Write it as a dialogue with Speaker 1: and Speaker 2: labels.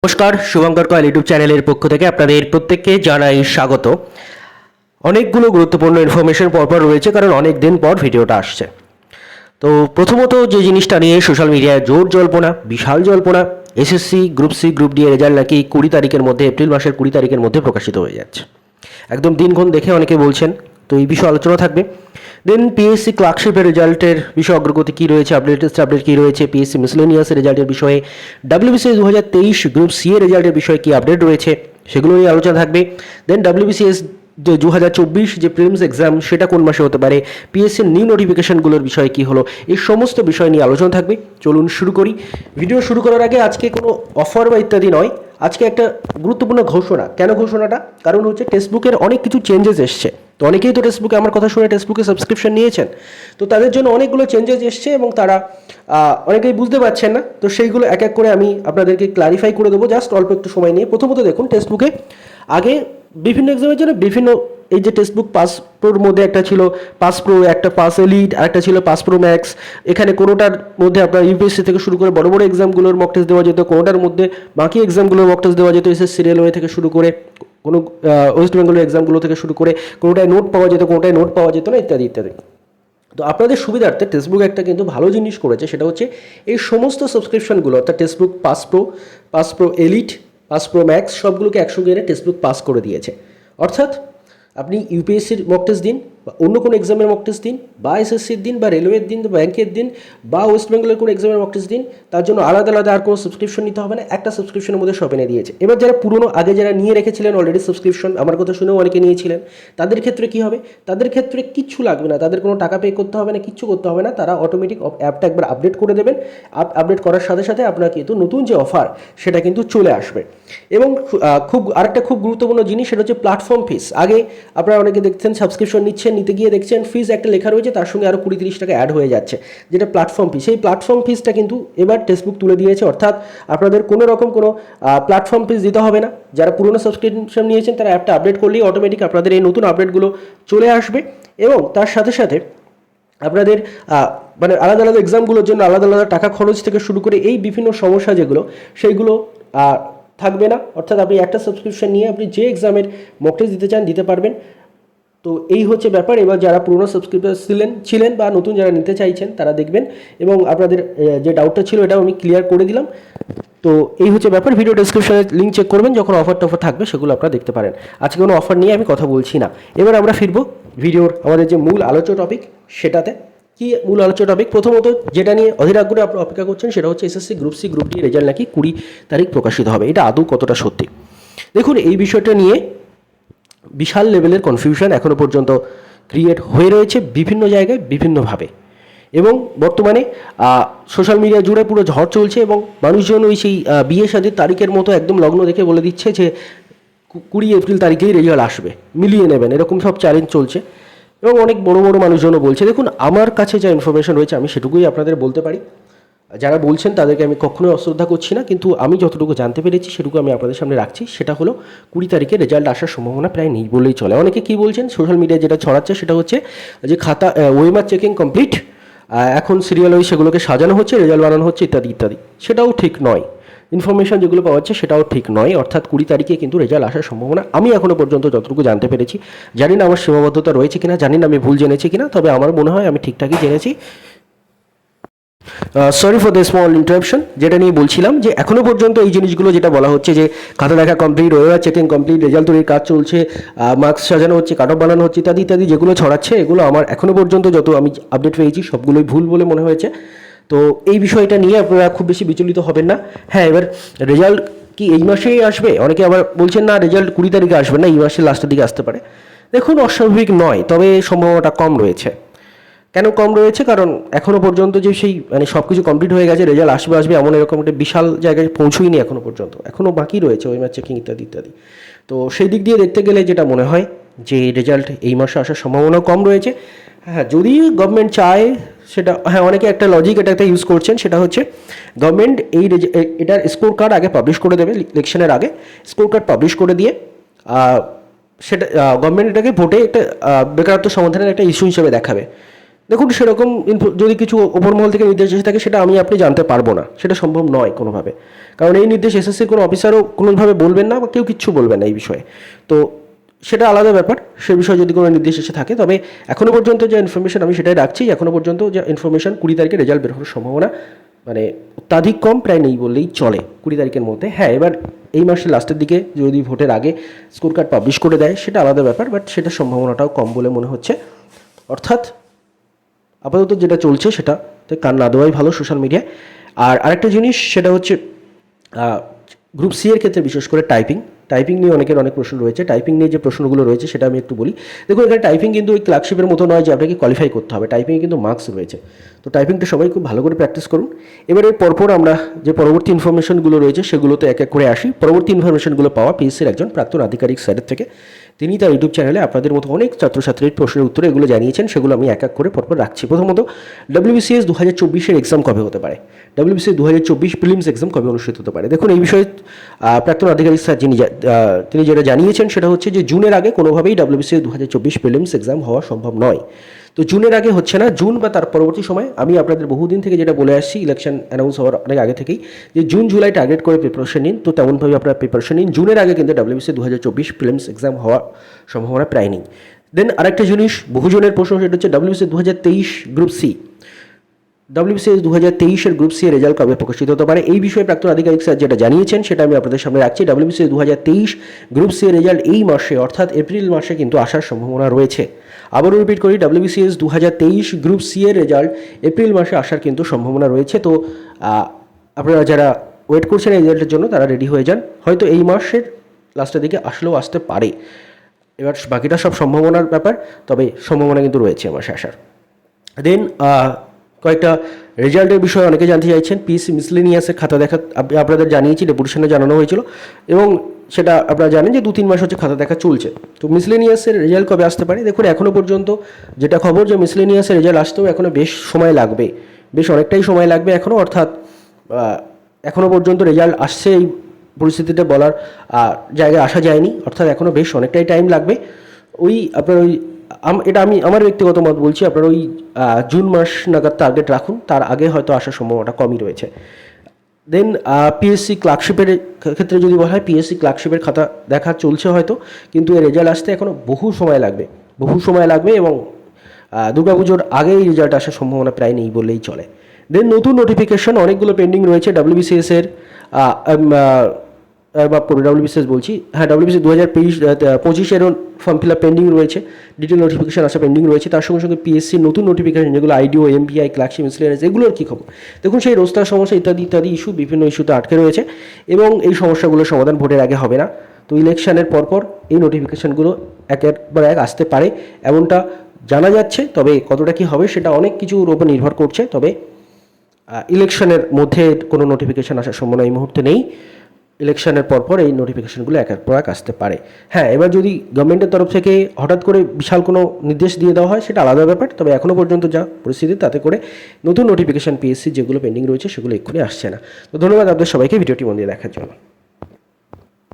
Speaker 1: নমস্কার, Shubhankar coil YouTube চ্যানেলের পক্ষ থেকে আপনাদের প্রত্যেককে জানাই স্বাগত। অনেকগুলো গুরুত্বপূর্ণ ইনফরমেশন পরপর রয়েছে, কারণ অনেক দিন পর ভিডিওটা আসছে। তো প্রথমত যে জিনিসটা নিয়ে সোশ্যাল মিডিয়ায় জোর জল্পনা, বিশাল জল্পনা, SSC group C group D result নাকি 20 তারিখের মধ্যে, এপ্রিল মাসের 20 তারিখের মধ্যে প্রকাশিত হয়ে যাচ্ছে। একদম দিনক্ষণ দেখে অনেকে বলছেন, তো এই বিষয়ে আলোচনা থাকবে। দেন পিএসসি ক্লার্কশিপের রেজাল্টের বিষয়ে অগ্রগতি কী রয়েছে, আপডেট কী রয়েছে, পিএসসি মিসলেনিয়াসের রেজাল্টের বিষয়ে, ডাব্লিউবিসিএস 2023 গ্রুপ সি এর রেজাল্টের বিষয়ে কী আপডেট রয়েছে সেগুলো নিয়ে আলোচনা থাকবে। দেন ডাব্লিউবিসিএস 2024 যে প্রিলিমস এক্সাম সেটা কোন মাসে হতে পারে, পিএসসির নিউ নোটিফিকেশনগুলোর বিষয়ে কী হলো, এই সমস্ত বিষয় নিয়ে আলোচনা থাকবে। চলুন শুরু করি। ভিডিও শুরু করার আগে আজকে কোনো অফার বা ইত্যাদি নয়, আজকে একটা গুরুত্বপূর্ণ ঘোষণা। কেন ঘোষণাটা? কারণ হচ্ছে টেক্সটবুকের অনেক কিছু চেঞ্জেস এসছে। তো অনেকেই তো টেক্সটবুকে আমার কথা শুনে টেক্সটবুকে সাবস্ক্রিপশন নিয়েছেন, তো তাদের জন্য অনেকগুলো চেঞ্জেস এসছে এবং তারা অনেকেই বুঝতে পারছেন না। তো সেইগুলো এক এক করে আমি আপনাদেরকে ক্লারিফাই করে দেবো, জাস্ট অল্প একটু সময় নিয়ে। প্রথমত দেখুন, টেক্সটবুকে আগে বিভিন্ন এক্সামের জন্য বিভিন্ন, এই যে টেক্সটবুক পাস প্রোর মধ্যে একটা ছিল পাস প্রো, একটা পাস এলিট, আর একটা ছিল পাস প্রো ম্যাক্স। এখানে কোনোটার মধ্যে আপনার ইউপিএসসি থেকে শুরু করে বড় বড় এক্সামগুলোর মক টেস্ট দেওয়া যেত, কোনোটার মধ্যে বাকি এক্সামগুলোর মক টেস্ট দেওয়া যেত, এসএসসি রেলওয়ে থেকে শুরু করে কোনো ওয়েস্ট বেঙ্গলের এক্সামগুলো থেকে শুরু করে, কোনোটায় নোট পাওয়া যেত, কোনোটায় নোট পাওয়া যেত না, ইত্যাদি ইত্যাদি। তো আপনাদের সুবিধার্থে টেক্সটবুক একটা কিন্তু ভালো জিনিস করেছে, সেটা হচ্ছে এই সমস্ত সাবস্ক্রিপশনগুলো, অর্থাৎ textbook pass pro elite, pass pro max সবগুলোকে একসঙ্গে এনে টেক্সটবুক পাস করে দিয়েছে। অর্থাৎ আপনি ইউপিএসসির মক টেস্ট দিন, বা অন্য কোনো এক্সামের মক টেস্ট দিন, বা এসএসসির দিন, বা রেলওয়ের দিন, বা ব্যাংকের দিন, বা ওয়েস্ট বেঙ্গলের কোনো এক্সামের মক টেস্ট দিন, তার জন্য আলাদা আলাদা আর কোনো সাবস্ক্রিপশন নিতে হবে না, একটা সাবস্ক্রিপশনের মধ্যে সব এনে দিয়েছে। এবার যারা পুরনো আগে যারা নিয়ে রেখেছিলেন অলরেডি সাবস্ক্রিপশন, আমার কথা শুনেও অনেকে নিয়েছিলেন, তাদের ক্ষেত্রে কী হবে? তাদের ক্ষেত্রে কিচ্ছু লাগবে না, তাদের কোনো টাকা পে করতে হবে না, কিচ্ছু করতে হবে না। তারা অটোমেটিক অ্যাপটা একবার আপডেট করে দেবেন। আপডেট করার সাথে সাথে আপনার কিন্তু নতুন যে অফার সেটা কিন্তু চলে আসবে। এবং আরেকটা খুব গুরুত্বপূর্ণ জিনিস, সেটা হচ্ছে প্ল্যাটফর্ম ফিস। আগে আপনারা অনেকে দেখছেন সাবস্ক্রিপশন নিতে গিয়ে দেখছেন ফিস একটা লেখা রয়েছে, তার সঙ্গে আরও 20-30 টাকা অ্যাড হয়ে যাচ্ছে, যেটা প্ল্যাটফর্ম ফিস। সেই প্ল্যাটফর্ম ফিসটা কিন্তু এবার টেক্সটবুক তুলে দিয়েছে, অর্থাৎ আপনাদের কোনো রকম কোনো প্ল্যাটফর্ম ফিস দিতে হবে না। যারা পুরনো সাবস্ক্রিপশন নিয়েছেন তারা অ্যাপটা আপডেট করলেই অটোমেটিক আপনাদের এই নতুন আপডেটগুলো চলে আসবে। এবং তার সাথে সাথে আপনাদের মানে আলাদা আলাদা এক্সামগুলোর জন্য আলাদা আলাদা টাকা খরচ থেকে শুরু করে এই বিভিন্ন সমস্যা যেগুলো, সেইগুলো থাকবে না। অর্থাৎ আপনি একটা সাবস্ক্রিপশন নিয়ে আপনি যে এক্সামের মক টেস্ট দিতে চান দিতে পারবেন। তো এই হচ্ছে ব্যাপার। এবার যারা পুরনো সাবস্ক্রিপার ছিলেন বা নতুন যারা নিতে চাইছেন তারা দেখবেন, এবং আপনাদের যে ডাউটটা ছিল এটাও আমি ক্লিয়ার করে দিলাম। তো এই হচ্ছে ব্যাপার। ভিডিও ডেসক্রিপশনে লিঙ্ক চেক করবেন, যখন অফার টফার থাকবে সেগুলো আপনারা দেখতে পারেন। আজকে কোনো অফার নিয়ে আমি কথা বলছি না। এবার আমরা ফিরবো ভিডিওর আমাদের যে মূল আলোচ্য টপিক সেটাতে। কি মূল আলোচ্য টপিক? প্রথমত যেটা নিয়ে অধীর আগ্রহে আপনারা অপেক্ষা করছেন সেটা হচ্ছে SSC group C group D result নাকি 20 তারিখ প্রকাশিত হবে। এটা আদৌ কতটা সত্যি? দেখুন, এই বিষয়টা নিয়ে বিশাল লেভেলের কনফিউশন এখনও পর্যন্ত ক্রিয়েট হয়ে রয়েছে বিভিন্ন জায়গায় বিভিন্নভাবে, এবং বর্তমানে সোশ্যাল মিডিয়া জুড়ে পুরো ঝড় চলছে, এবং মানুষজন ওই সেই বিয়ে শাদীর তারিখের মতো একদম লগ্ন দেখে বলে দিচ্ছে যে 20 এপ্রিল তারিখেই রেজাল্ট আসবে, মিলিয়ে নেবেন, এরকম সব চ্যালেঞ্জ চলছে। এবং অনেক বড় বড় মানুষজনও বলছে। দেখুন, আমার কাছে যা ইনফরমেশন রয়েছে আমি সেটুকুই আপনাদের বলতে পারি। যারা বলছেন তাদেরকে আমি কখনোই অশ্রদ্ধা করছি না, কিন্তু আমি যতটুকু জানতে পেরেছি সেটুকু আমি আপনাদের সামনে রাখছি। সেটা হলো 20 তারিখে রেজাল্ট আসার সম্ভাবনা প্রায় নেই বললেই চলে। অনেকে কী বলছেন, সোশ্যাল মিডিয়ায় যেটা ছড়াচ্ছে সেটা হচ্ছে যে খাতা ওএমআর চেকিং কমপ্লিট, এখন সিরিয়াল ওই সেগুলোকে সাজানো হচ্ছে, রেজাল্ট বানানো হচ্ছে, ইত্যাদি ইত্যাদি। সেটাও ঠিক নয়। ইনফরমেশন যেগুলো পাওয়া যাচ্ছে সেটাও ঠিক নয়। অর্থাৎ 20 তারিখে কিন্তু রেজাল্ট আসার সম্ভাবনা আমি এখনও পর্যন্ত যতটুকু জানতে পেরেছি, জানি না আমার সীমাবদ্ধতা রয়েছে কিনা, জানি না আমি ভুল জেনেছি কিনা, তবে আমার মনে হয় আমি ঠিকঠাকই জেনেছি। Sorry for the small interruption. যেটা নিয়ে বলছিলাম যে এখনও পর্যন্ত এই জিনিসগুলো যেটা বলা হচ্ছে যে খাতা দেখা complete, weber checking complete, result তৈরির কাজ চলছে, মার্কস সাজানো হচ্ছে, কাট অফ বানানো হচ্ছে, ইত্যাদি ইত্যাদি যেগুলো ছড়াচ্ছে, এগুলো আমার এখনও পর্যন্ত যত আমি আপডেট পেয়েছি সবগুলোই ভুল বলে মনে হয়েছে। তো এই বিষয়টা নিয়ে আপনারা খুব বেশি বিচলিত হবেন না। হ্যাঁ, এবার রেজাল্ট কি এই মাসেই আসবে? অনেকে আবার বলছেন না, রেজাল্ট 20 তারিখে আসবে না, এই মাসের লাস্টের দিকে আসতে পারে। দেখুন, অস্বাভাবিক নয়, তবে সম্ভাবনাটা কম রয়েছে। কেন কম রয়েছে? কারণ এখনও পর্যন্ত যে সেই মানে সব কিছু কমপ্লিট হয়ে গেছে, রেজাল্ট আসবে এমন এরকম একটা বিশাল জায়গায় পৌঁছইনি এখনও পর্যন্ত, এখনও বাকি রয়েছে ওএমআর চেকিং ইত্যাদি ইত্যাদি। তো সেই দিক দিয়ে দেখতে গেলে যেটা মনে হয় যে রেজাল্ট এই মাসে আসার সম্ভাবনাও কম রয়েছে। হ্যাঁ, যদি গভর্নমেন্ট চায় সেটা, হ্যাঁ, অনেকে একটা লজিক এটা একটা ইউজ করছেন, সেটা হচ্ছে গভর্নমেন্ট এটার স্কোর কার্ড আগে পাবলিশ করে দেবে, ইলেকশনের আগে স্কোর কার্ড পাবলিশ করে দিয়ে সেটা গভর্নমেন্ট এটাকে ভোটে একটা বেকারত্ব সমাধানের একটা ইস্যু হিসেবে দেখাবে। দেখুন সেরকম যদি কিছু ওপর মহল থেকে নির্দেশ এসে থাকে সেটা আমি আপনি জানতে পারবো না, সেটা সম্ভব নয় কোনোভাবে, কারণ এই নির্দেশ এসএসসির কোনো অফিসারও কোনোভাবে বলবেন না বা কেউ কিচ্ছু বলবেন না এই বিষয়ে। তো সেটা আলাদা ব্যাপার, সে বিষয়ে যদি কোনো নির্দেশ এসে থাকে। তবে এখনও পর্যন্ত যে ইনফরমেশন আমি সেটাই রাখছি, এখনও পর্যন্ত যে ইনফরমেশন 20 তারিখে রেজাল্ট বের হওয়ার সম্ভাবনা মানে অত্যাধিক কম, প্রায় নেই বললেই চলে 20 তারিখের মধ্যে। হ্যাঁ, এবার এই মাসের লাস্টের দিকে যদি ভোটের আগে স্কোর কার্ড পাবলিশ করে দেয় সেটা আলাদা ব্যাপার, বাট সেটার সম্ভাবনাটাও কম বলে মনে হচ্ছে। অর্থাৎ আপাতত যেটা চলছে সেটাতে কান না দেওয়াই ভালো সোশ্যাল মিডিয়ায়। আর আরেকটা জিনিস সেটা হচ্ছে গ্রুপ সি এর ক্ষেত্রে বিশেষ করে টাইপিং নিয়ে অনেকের অনেক প্রশ্ন রয়েছে। টাইপিং নিয়ে যে প্রশ্নগুলো রয়েছে সেটা আমি একটু বলি। দেখুন, এখানে টাইপিং কিন্তু ওই ক্লার্কশিপের মতো নয় যে আপনাকে কোয়ালিফাই করতে হবে, টাইপিংয়ে কিন্তু মার্কস রয়েছে। তো টাইপিংটা সবাই খুব ভালো করে প্র্যাকটিস করুন। এবারে পরপর আমরা যে পরবর্তী ইনফরমেশনগুলো রয়েছে সেগুলোতে এক এক করে আসি। পরবর্তী ইনফরমেশনগুলো পাওয়া পিএসসির একজন প্রাক্তন আধিকারিক স্যারের থেকে। তিনি তার ইউটিউব চ্যানেলে আপনাদের মতো অনেক ছাত্রছাত্রীর প্রশ্নের উত্তরে এগুলো জানিয়েছেন, সেগুলো আমি এক এক করে পরপর রাখছি। প্রথমত, WBCS 2024-এর এক্সাম কবে হতে পারে, WBCS 2024 প্রিলিমস এক্সাম কবে অনুষ্ঠিত হতে পারে। দেখুন, এই বিষয়ে প্রাক্তন আধিকারিক স্যার তিনি যেটা জানিয়েছেন সেটা হচ্ছে যে জুনের আগে কোনোভাবেই WBCS 2024 প্রিলিমস এক্সাম হওয়া সম্ভব নয়। তো জুনের আগে হচ্ছে না, জুন বা তার পরবর্তী সময়। আমি আপনাদের বহুদিন থেকে যেটা বলে আসছি ইলেকশন অ্যানাউন্স হওয়ার অনেক আগে থেকেই, যে জুন জুলাই টার্গেট করে প্রিপারেশন নিন। তো তেমনভাবে আপনারা প্রিপারেশন নিন। জুনের আগে কিন্তু WBCS 2024 প্রিলিমস এক্সাম হওয়ার সম্ভাবনা প্রায় নেই। দেন আরেকটা জিনিস বহুজনের প্রশ্ন, সেটা হচ্ছে WBCS 2023 গ্রুপ সি, WBCS 2023-এর গ্রুপ সি এর রেজাল্ট কবে প্রকাশিত হতে পারে। এই বিষয়ে প্রাক্তন আধিকারিক স্যার যেটা জানিয়েছেন সেটা আমি আপনাদের সামনে রাখছি। WBCS 2023 গ্রুপ সি এর রেজাল্ট এই মাসে অর্থাৎ এপ্রিল মাসে কিন্তু আসার সম্ভাবনা রয়েছে। আবারও রিপিট করি, WBCS 2023 গ্রুপ সি এর রেজাল্ট এপ্রিল মাসে আসার কিন্তু সম্ভাবনা রয়েছে। তো আপনারা যারা ওয়েট করছেন এই রেজাল্টের জন্য তারা রেডি হয়ে যান, হয়তো এই মাসের লাস্টের দিকে আসলেও আসতে পারে। এবার বাকিটা সব সম্ভাবনার ব্যাপার, তবে সম্ভাবনা কিন্তু রয়েছে মাসে আসার। দেন কয়েকটা রেজাল্টের বিষয়ে অনেকে জানতে চাইছেন। পিএসসি মিসলেনিয়াসের খাতা দেখা আপনাদের জানিয়েছি, ডেপুটেশনে জানানো হয়েছিল এবং সেটা আপনারা জানেন যে 2-3 মাস হচ্ছে খাতা দেখা চলছে। তো মিসলেনিয়াসের রেজাল্ট কবে আসতে পারে, দেখুন এখনও পর্যন্ত যেটা খবর যে মিসলেনিয়াসের রেজাল্ট আসতেও এখনও বেশ সময় লাগবে, বেশ অনেকটাই সময় লাগবে এখনও। অর্থাৎ এখনও পর্যন্ত রেজাল্ট আসছে এই পরিস্থিতিতে বলার জায়গায় আসা যায়নি, অর্থাৎ এখনও বেশ অনেকটাই টাইম লাগবে। আপনার এটা আমি আমার ব্যক্তিগত মত বলছি, আপনার ওই জুন মাস নাগাদ টার্গেট রাখুন, তার আগে হয়তো আসার সম্ভাবনাটা কমই রয়েছে। দেন পিএসসি ক্লার্কশিপের ক্ষেত্রে যদি বলা হয়, পিএসসি ক্লার্কশিপের খাতা দেখা চলছে হয়তো, কিন্তু এর রেজাল্ট আসতে এখনও বহু সময় লাগবে এবং দুর্গাপুজোর আগেই রেজাল্ট আসার সম্ভাবনা প্রায় নেই বললেই চলে। দেন নতুন নোটিফিকেশন অনেকগুলো পেন্ডিং রয়েছে WBCS-এর, WBCS বলছি, হ্যাঁ WBCS 2025-এরও ফর্ম ফিল আপ পেন্ডিং রয়েছে, ডিটেল নোটিফিকেশন আসা পেন্ডিং রয়েছে। তার সঙ্গে সঙ্গে পিএসসির নতুন নোটিফিকেশন যেগুলো IDO, MPI, ক্লার্কশিপ, মিসলেনিয়াস, এগুলোর কী খবর। দেখুন, সেই রোস্টার সমস্যা ইত্যাদি ইস্যু, বিভিন্ন ইস্যুতে আটকে রয়েছে এবং এই সমস্যাগুলোর সমাধান ভোটের আগে হবে না। তো ইলেকশনের পরপর এই নোটিফিকেশনগুলো একের পর এক আসতে পারে এমনটা জানা যাচ্ছে, তবে কতটা কী হবে সেটা অনেক কিছুর উপর নির্ভর করছে। তবে ইলেকশনের মধ্যে কোনো নোটিফিকেশান আসার সম্ভাবনা এই মুহূর্তে নেই। ইলেকশনের পরপর এই নোটিফিকেশনগুলো একের পর এক আসতে পারে। হ্যাঁ, এবার যদি গভর্নমেন্টের তরফ থেকে হঠাৎ করে বিশাল কোনো নির্দেশ দিয়ে দেওয়া হয় সেটা আলাদা ব্যাপার, তবে এখনও পর্যন্ত যা পরিস্থিতি তাতে করে নতুন নোটিফিকেশান পিএসসি যেগুলো পেন্ডিং রয়েছে সেগুলো এক্ষুনি আসছে না। তো ধন্যবাদ আপনাদের সবাইকে ভিডিওটি মন দিয়ে দেখার জন্য।